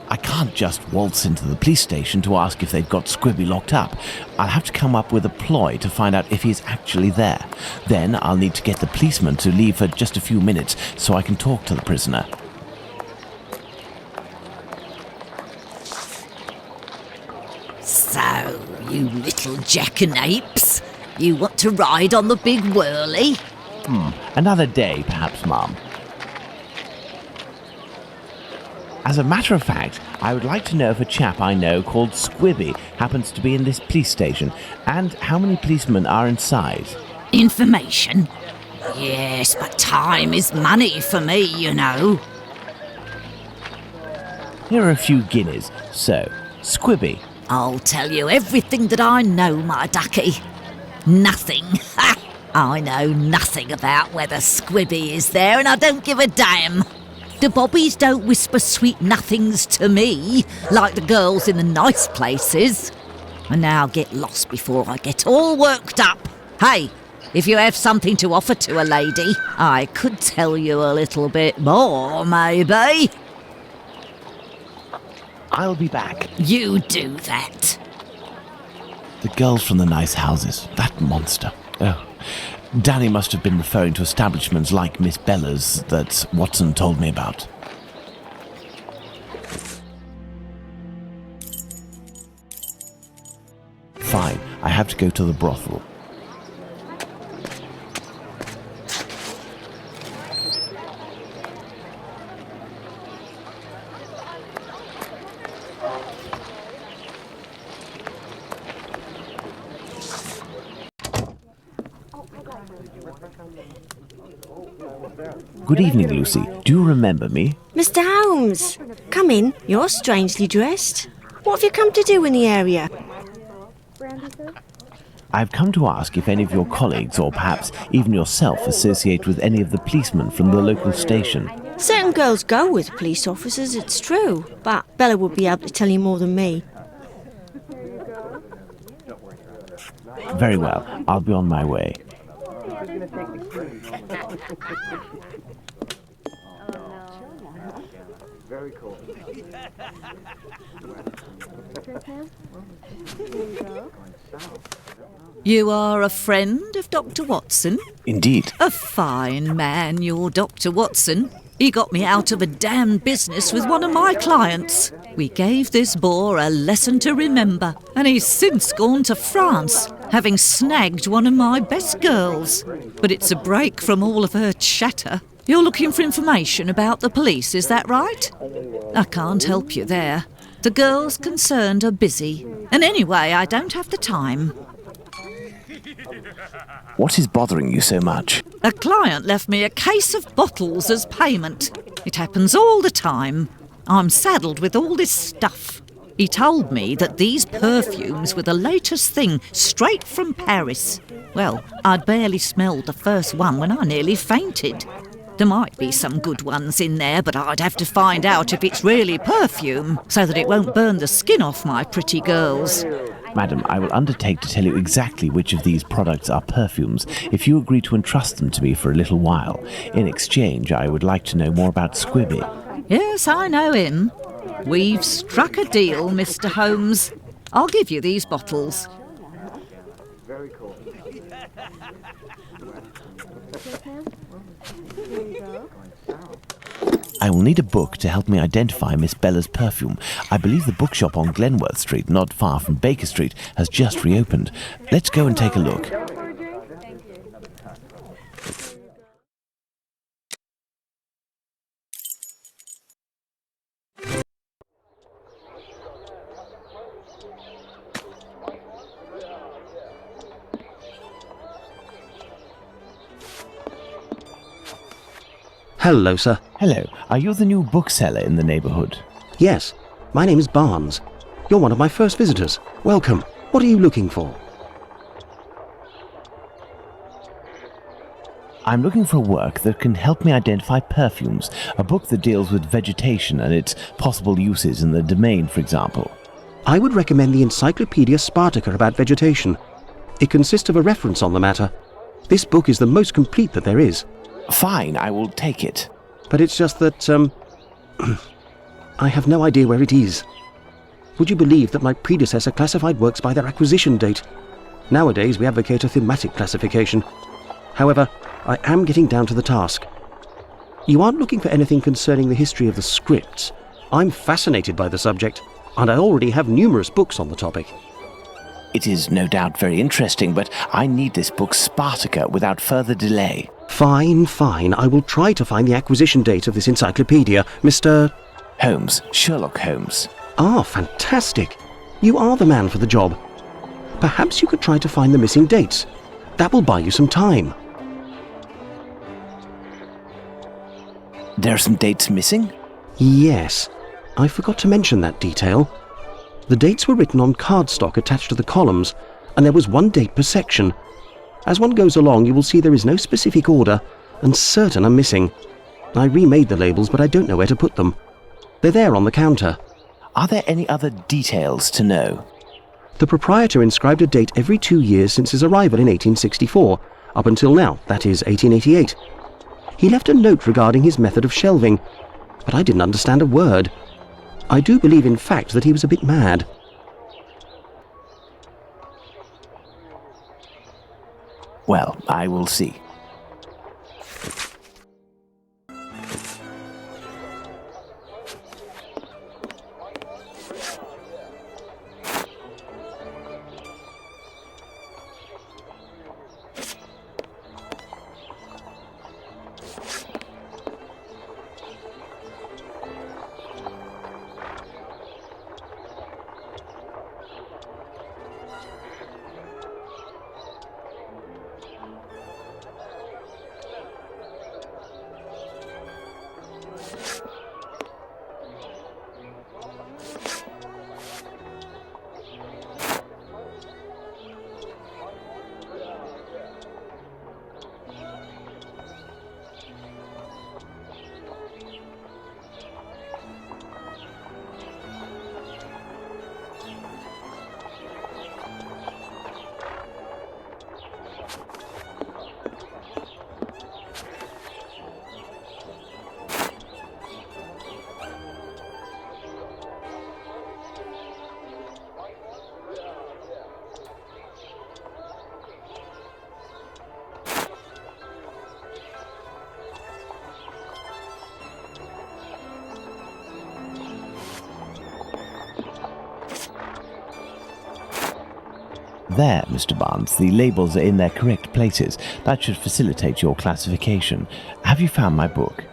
I can't just waltz into the police station to ask if they've got Squibby locked up. I'll have to come up with a ploy to find out if he's actually there. Then I'll need to get the policeman to leave for just a few minutes so I can talk to the prisoner. So, you little jackanapes, you want to ride on the big whirly? Another day, perhaps, Mum. As a matter of fact, I would like to know if a chap I know called Squibby happens to be in this police station, and how many policemen are inside. Information? Yes, but time is money for me, you know. Here are a few guineas. So, Squibby. I'll tell you everything that I know, my ducky. Nothing. Ha! I know nothing about whether Squibby is there, and I don't give a damn. The bobbies don't whisper sweet nothings to me, like the girls in the nice places. And now get lost before I get all worked up. Hey, if you have something to offer to a lady, I could tell you a little bit more, maybe. I'll be back. You do that. The girls from the nice houses. That monster. Oh. Danny must have been referring to establishments like Miss Bella's that Watson told me about. Fine, I have to go to the brothel. Good evening, Lucy. Do you remember me? Mr. Holmes, come in. You're strangely dressed. What have you come to do in the area? I've come to ask if any of your colleagues, or perhaps even yourself, associate with any of the policemen from the local station. Certain girls go with police officers, it's true, but Bella would be able to tell you more than me. Very well. I'll be on my way. Very cool. You are a friend of Dr. Watson? Indeed. A fine man, your Dr. Watson. He got me out of a damn business with one of my clients. We gave this boor a lesson to remember, and he's since gone to France, having snagged one of my best girls. But it's a break from all of her chatter. You're looking for information about the police, is that right? I can't help you there. The girls concerned are busy, and anyway, I don't have the time. What is bothering you so much? A client left me a case of bottles as payment. It happens all the time. I'm saddled with all this stuff. He told me that these perfumes were the latest thing, straight from Paris. Well, I'd barely smelled the first one when I nearly fainted. There might be some good ones in there, but I'd have to find out if it's really perfume, so that it won't burn the skin off my pretty girls. Madam, I will undertake to tell you exactly which of these products are perfumes if you agree to entrust them to me for a little while. In exchange, I would like to know more about Squibby. Yes, I know him. We've struck a deal, Mr. Holmes. I'll give you these bottles. Very cool. I will need a book to help me identify Miss Bella's perfume. I believe the bookshop on Glenworth Street, not far from Baker Street, has just reopened. Let's go and take a look. Hello, sir. Hello, are you the new bookseller in the neighbourhood? Yes, my name is Barnes. You're one of my first visitors. Welcome. What are you looking for? I'm looking for work that can help me identify perfumes, a book that deals with vegetation and its possible uses in the domain, for example. I would recommend the Encyclopedia Spartica about vegetation. It consists of a reference on the matter. This book is the most complete that there is. Fine, I will take it. But it's just that, I have no idea where it is. Would you believe that my predecessor classified works by their acquisition date? Nowadays, we advocate a thematic classification. However, I am getting down to the task. You aren't looking for anything concerning the history of the scripts. I'm fascinated by the subject, and I already have numerous books on the topic. It is no doubt very interesting, but I need this book Spartacus without further delay. Fine, fine. I will try to find the acquisition date of this encyclopedia, Mr. Holmes, Sherlock Holmes. Ah, fantastic. You are the man for the job. Perhaps you could try to find the missing dates. That will buy you some time. There are some dates missing? Yes, I forgot to mention that detail. The dates were written on cardstock attached to the columns, and there was one date per section. As one goes along, you will see there is no specific order, and certain are missing. I remade the labels, but I don't know where to put them. They're there on the counter. Are there any other details to know? The proprietor inscribed a date every 2 years since his arrival in 1864, up until now, that is 1888. He left a note regarding his method of shelving, but I didn't understand a word. I do believe, in fact, that he was a bit mad. Well, I will see. There, Mr. Barnes, the labels are in their correct places. That should facilitate your classification. Have you found my book?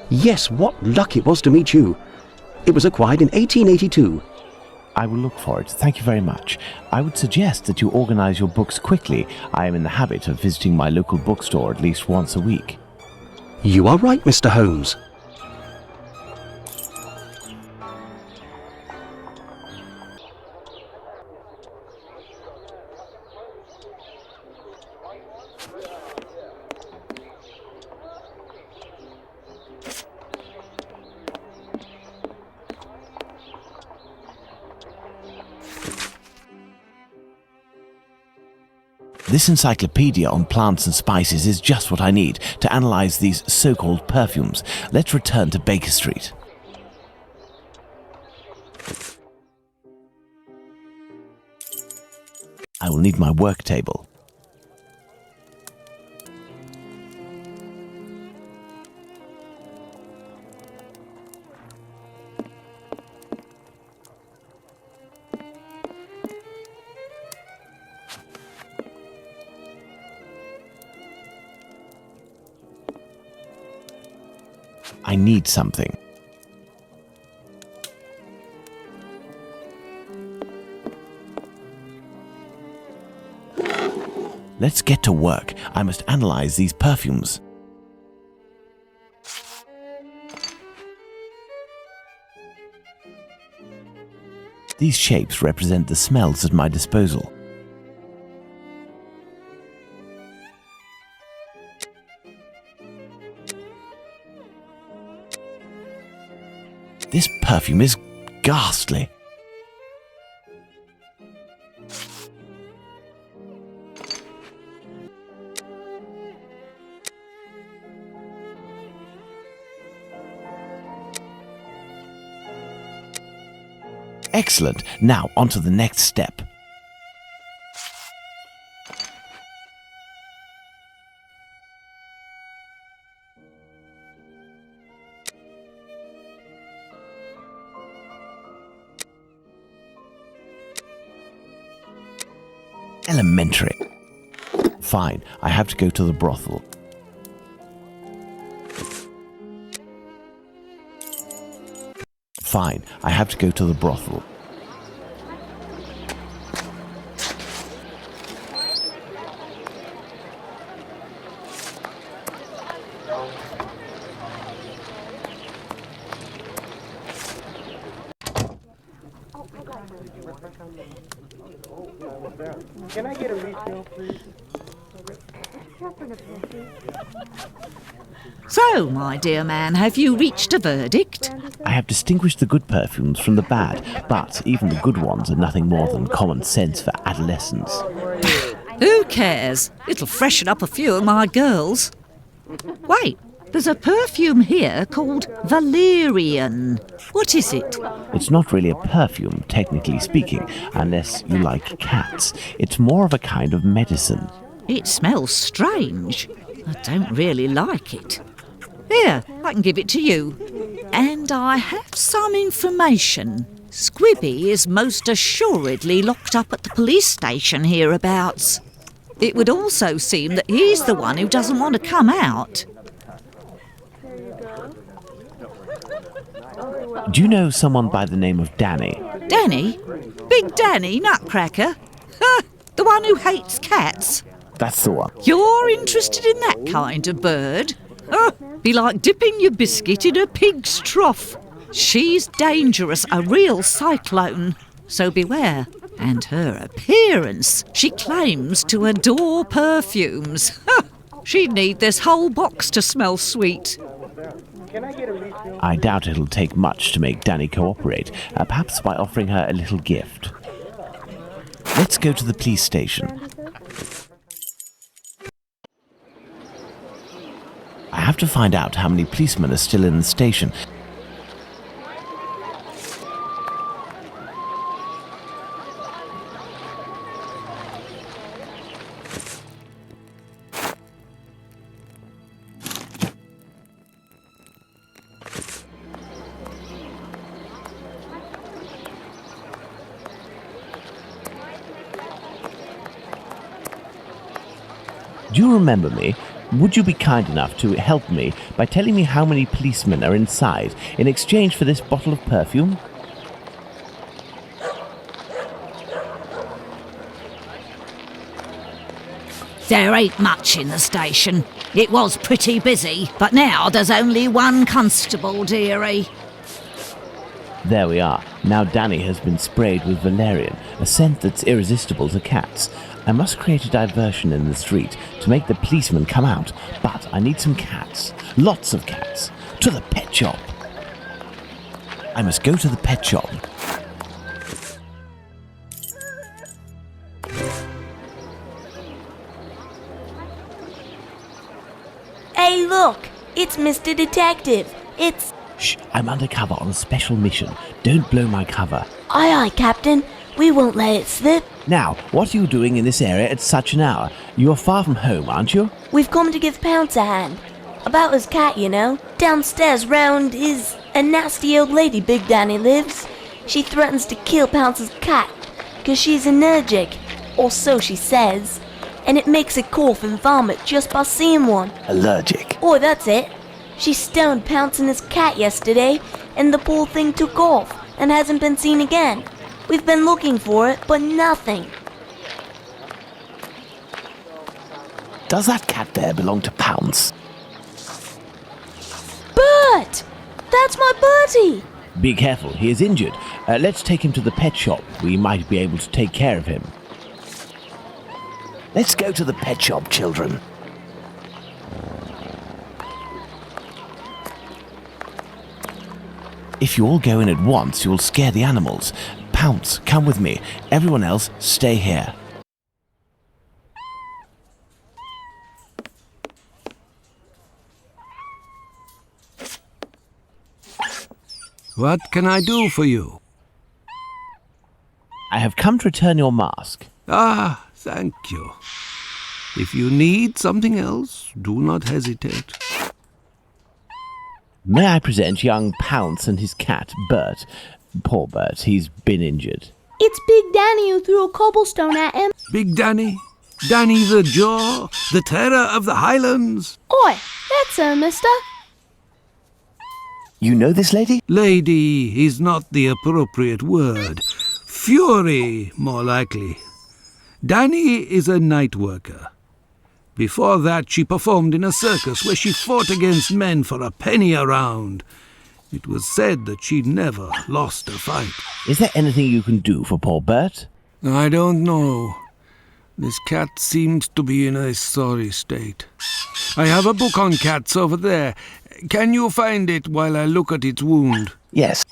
Yes, what luck it was to meet you. It was acquired in 1882. I will look for it. Thank you very much. I would suggest that you organize your books quickly. I am in the habit of visiting my local bookstore at least once a week. You are right, Mr. Holmes. This encyclopedia on plants and spices is just what I need to analyze these so-called perfumes. Let's return to Baker Street. I will need my work table. I need something. Let's get to work. I must analyze these perfumes. These shapes represent the smells at my disposal. This perfume is ghastly. Excellent. Now, on to the next step. Elementary. Fine, I have to go to the brothel. Fine, I have to go to the brothel. Can I get a refill, please? So, my dear man, have you reached a verdict? I have distinguished the good perfumes from the bad, but even the good ones are nothing more than common sense for adolescents. Who cares? It'll freshen up a few of my girls. Wait, there's a perfume here called Valerian. What is it? It's not really a perfume, technically speaking, unless you like cats. It's more of a kind of medicine. It smells strange. I don't really like it. Here, I can give it to you. And I have some information. Squibby is most assuredly locked up at the police station hereabouts. It would also seem that he's the one who doesn't want to come out. Do you know someone by the name of Danny? Danny? Big Danny, Nutcracker? Ha! The one who hates cats? That's the one. You're interested in that kind of bird? Oh, be like dipping your biscuit in a pig's trough. She's dangerous, a real cyclone. So beware. And her appearance. She claims to adore perfumes. She'd need this whole box to smell sweet. I doubt it'll take much to make Danny cooperate, perhaps by offering her a little gift. Let's go to the police station. I have to find out how many policemen are still in the station. Do you remember me? Would you be kind enough to help me by telling me how many policemen are inside in exchange for this bottle of perfume? There ain't much in the station. It was pretty busy, but now there's only one constable, dearie. There we are. Now Danny has been sprayed with valerian, a scent that's irresistible to cats. I must create a diversion in the street to make the policeman come out, but I need some cats. Lots of cats. To the pet shop. I must go to the pet shop. Hey, look! It's Mr. Detective. It's... Shh, I'm undercover on a special mission. Don't blow my cover. Aye, aye, Captain. We won't let it slip. Now, what are you doing in this area at such an hour? You're far from home, aren't you? We've come to give Pounce a hand. About his cat, you know. Downstairs round is a nasty old lady Big Danny lives. She threatens to kill Pounce's cat because she's allergic, or so she says. And it makes it cough and vomit just by seeing one. Allergic. Oh, that's it. She stoned Pounce and his cat yesterday, and the poor thing took off and hasn't been seen again. We've been looking for it, but nothing. Does that cat there belong to Pounce? Bert! That's my Bertie! Be careful, he is injured. Let's take him to the pet shop. We might be able to take care of him. Let's go to the pet shop, children. If you all go in at once, you'll scare the animals. Pounce, come with me. Everyone else, stay here. What can I do for you? I have come to return your mask. Ah, thank you. If you need something else, do not hesitate. May I present young Pounce and his cat, Bert? Poor Bert, he's been injured. It's Big Danny who threw a cobblestone at him. Big Danny? Danny the Jaw, the terror of the Highlands. Oi, that's her, mister. You know this lady? Lady is not the appropriate word. Fury, more likely. Danny is a night worker. Before that, she performed in a circus where she fought against men for a penny a round. It was said that she never lost a fight. Is there anything you can do for poor Bert? I don't know. This cat seems to be in a sorry state. I have a book on cats over there. Can you find it while I look at its wound? Yes.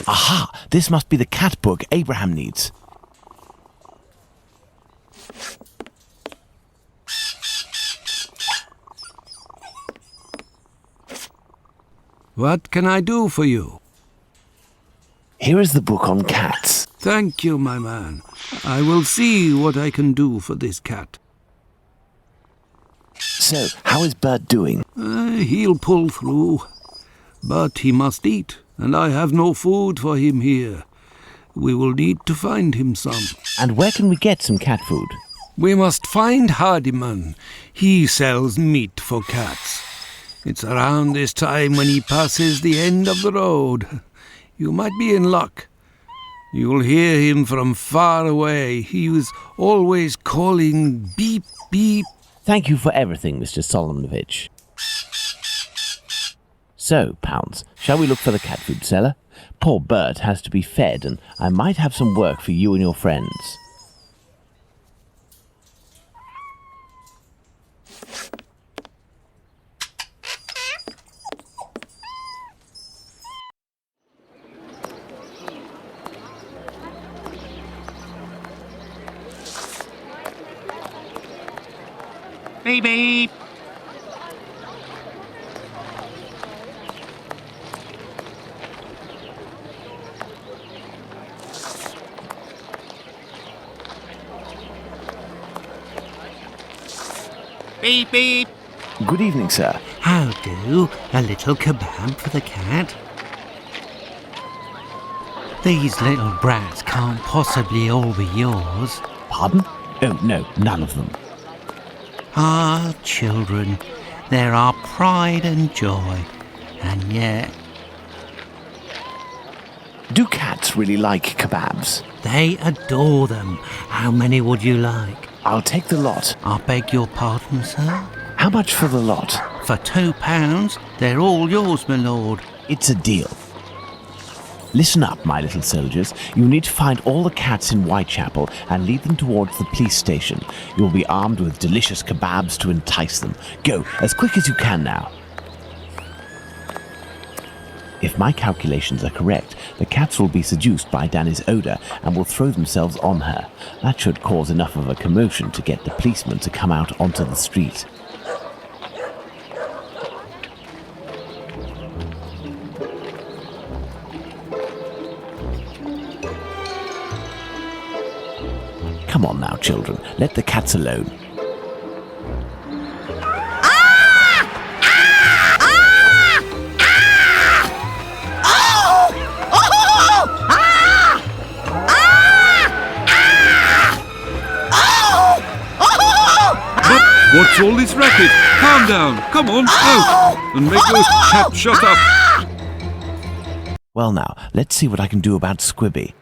Aha! This must be the cat book Abraham needs. What can I do for you? Here is the book on cats. Thank you, my man. I will see what I can do for this cat. So, how is Bert doing? He'll pull through. But he must eat, and I have no food for him here. We will need to find him some. And where can we get some cat food? We must find Hardiman. He sells meat for cats. It's around this time when he passes the end of the road. You might be in luck. You'll hear him from far away. He was always calling beep, beep. Thank you for everything, Mr. Solomonovich. So, Pounce, shall we look for the cat food seller? Poor Bert has to be fed, and I might have some work for you and your friends. Beep beep. Beep beep. Good evening, sir. How do? A little kebab for the cat? These little brats can't possibly all be yours. Pardon? Oh, no, none of them. Ah, children, they're our pride and joy. And yet, Do cats really like kebabs? they adore them. How many would you like? I'll take the lot. I beg your pardon, sir? How much for the lot? For £2, they're all yours, my lord. It's a deal. Listen up, my little soldiers. You need to find all the cats in Whitechapel and lead them towards the police station. You'll be armed with delicious kebabs to entice them. Go, as quick as you can now. If my calculations are correct, the cats will be seduced by Danny's odour and will throw themselves on her. That should cause enough of a commotion to get the policeman to come out onto the street. Come on now, children. Let the cats alone. What's all this racket? Calm down. Come on, out. And make those cats shut up. Well now, let's see what I can do about Squibby.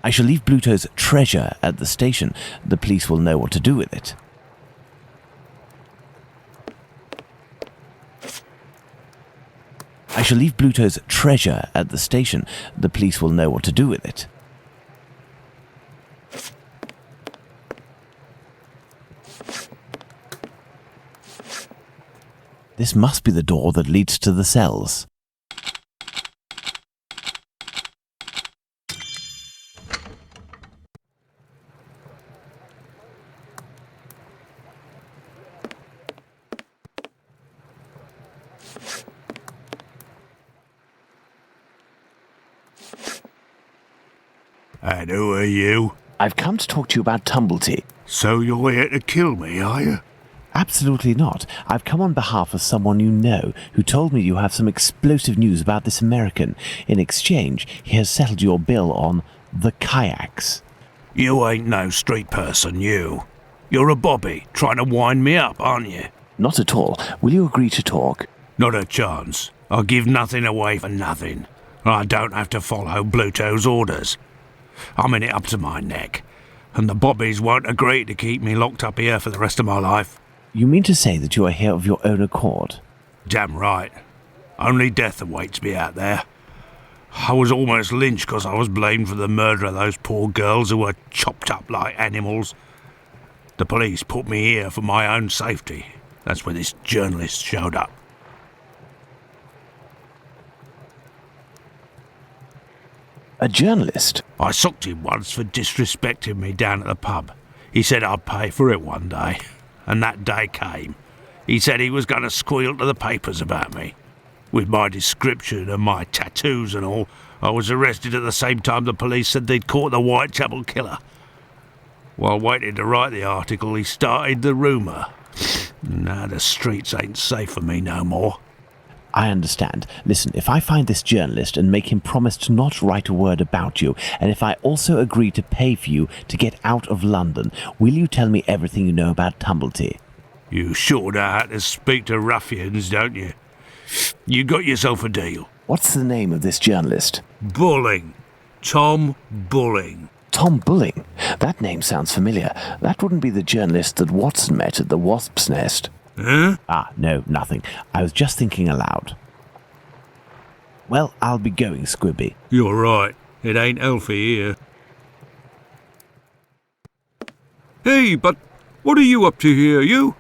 I shall leave Bluto's treasure at the station. The police will know what to do with it. I shall leave Bluto's treasure at the station. The police will know what to do with it. This must be the door that leads to the cells. And who are you? I've come to talk to you about Tumblety. So you're here to kill me, are you? Absolutely not. I've come on behalf of someone you know who told me you have some explosive news about this American. In exchange, he has settled your bill on the kayaks. You ain't no street person, you. You're a bobby, trying to wind me up, aren't you? Not at all. Will you agree to talk? Not a chance. I'll give nothing away for nothing. I don't have to follow Bluto's orders. I'm in it up to my neck, and the bobbies won't agree to keep me locked up here for the rest of my life. You mean to say that you are here of your own accord? Damn right. Only death awaits me out there. I was almost lynched because I was blamed for the murder of those poor girls who were chopped up like animals. The police put me here for my own safety. That's when this journalist showed up. A journalist? I socked him once for disrespecting me down at the pub. He said I'd pay for it one day. And that day came. He said he was going to squeal to the papers about me. With my description and my tattoos and all, I was arrested at the same time the police said they'd caught the Whitechapel killer. While waiting to write the article, he started the rumour. Now the streets ain't safe for me no more. I understand. Listen, if I find this journalist and make him promise to not write a word about you, and if I also agree to pay for you to get out of London, will you tell me everything you know about Tumblety? You sure know how to speak to ruffians, don't you? You got yourself a deal. What's the name of this journalist? Bulling. Tom Bulling. Tom Bulling? That name sounds familiar. That wouldn't be the journalist that Watson met at the Wasp's Nest. Huh? Ah, no, nothing. I was just thinking aloud. Well, I'll be going, Squibby. You're right. It ain't healthy here. Hey, but what are you up to here, you?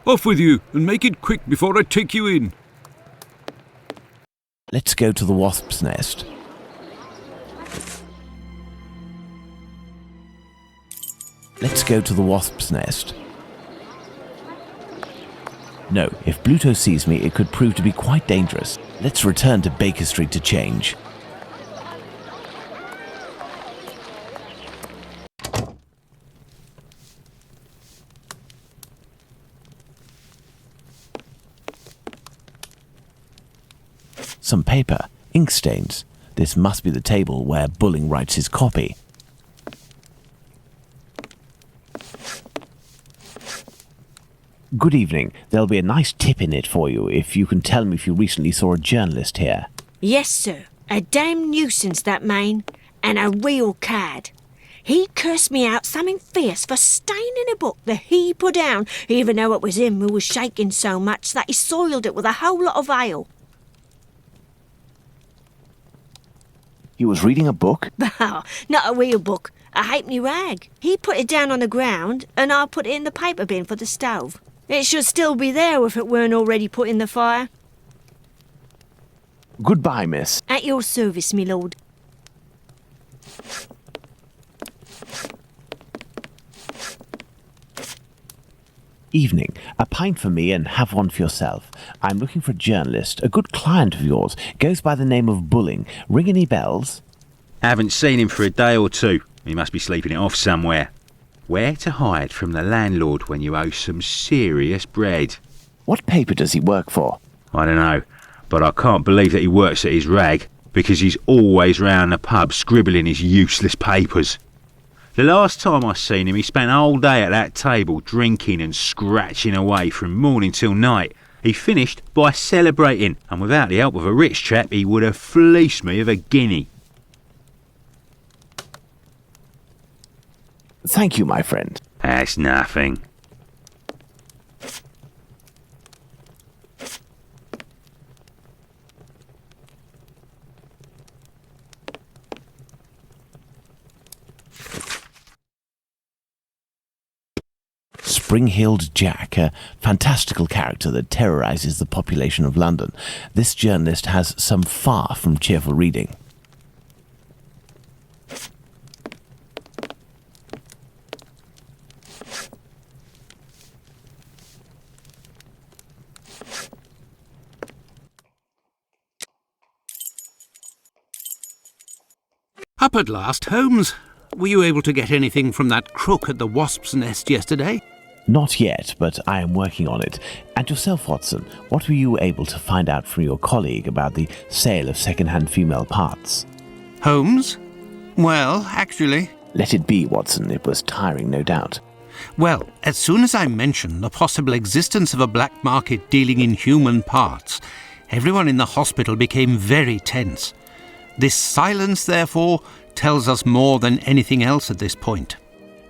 Off with you, and make it quick before I take you in. Let's go to the Wasp's Nest. Let's go to the Wasp's Nest. No, if Bluto sees me, it could prove to be quite dangerous. Let's return to Baker Street to change. Some paper, ink stains. This must be the table where Bulling writes his copy. Good evening. There'll be a nice tip in it for you if you can tell me if you recently saw a journalist here. Yes, sir. A damn nuisance, that man. And a real cad. He cursed me out something fierce for staining a book that he put down, even though it was him who was shaking so much that he soiled it with a whole lot of ale. He was reading a book? Oh, not a real book. A halfpenny rag. He put it down on the ground, and I put it in the paper bin for the stove. It should still be there if it weren't already put in the fire. Goodbye, miss. At your service, me lord. Evening. A pint for me and have one for yourself. I'm looking for a journalist, a good client of yours. Goes by the name of Bulling. Ring any bells? Haven't seen him for a day or two. He must be sleeping it off somewhere. Where to hide from the landlord when you owe some serious bread? What paper does he work for? I don't know, but I can't believe that he works at his rag, because he's always round the pub scribbling his useless papers. The last time I seen him, he spent a whole day at that table drinking and scratching away from morning till night. He finished by celebrating, and without the help of a rich chap, he would have fleeced me of a guinea. Thank you, my friend. That's nothing. Spring-Heeled Jack, a fantastical character that terrorizes the population of London. This journalist has some far from cheerful reading. Up at last, Holmes. Were you able to get anything from that crook at the Wasp's Nest yesterday? Not yet, but I am working on it. And yourself, Watson, what were you able to find out from your colleague about the sale of second-hand female parts? Holmes? Well, actually... Let it be, Watson. It was tiring, no doubt. Well, as soon as I mentioned the possible existence of a black market dealing in human parts, everyone in the hospital became very tense. This silence, therefore, tells us more than anything else at this point.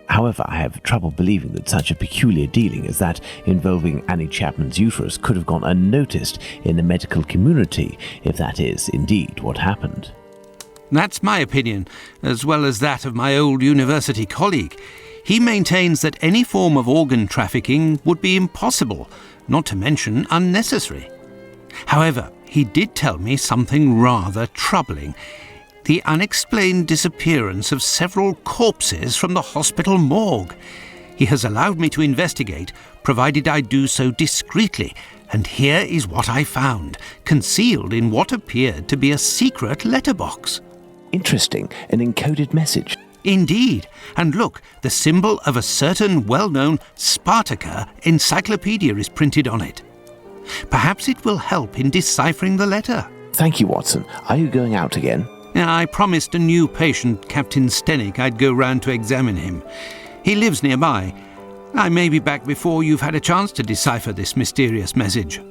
However, I have trouble believing that such a peculiar dealing as that involving Annie Chapman's uterus could have gone unnoticed in the medical community, if that is indeed what happened. That's my opinion, as well as that of my old university colleague. He maintains that any form of organ trafficking would be impossible, not to mention unnecessary. However, he did tell me something rather troubling. The unexplained disappearance of several corpses from the hospital morgue. He has allowed me to investigate, provided I do so discreetly, and here is what I found, concealed in what appeared to be a secret letterbox. Interesting, an encoded message. Indeed, and look, the symbol of a certain well-known Spartaca encyclopedia is printed on it. Perhaps it will help in deciphering the letter. Thank you, Watson. Are you going out again? I promised a new patient, Captain Stenick, I'd go round to examine him. He lives nearby. I may be back before you've had a chance to decipher this mysterious message.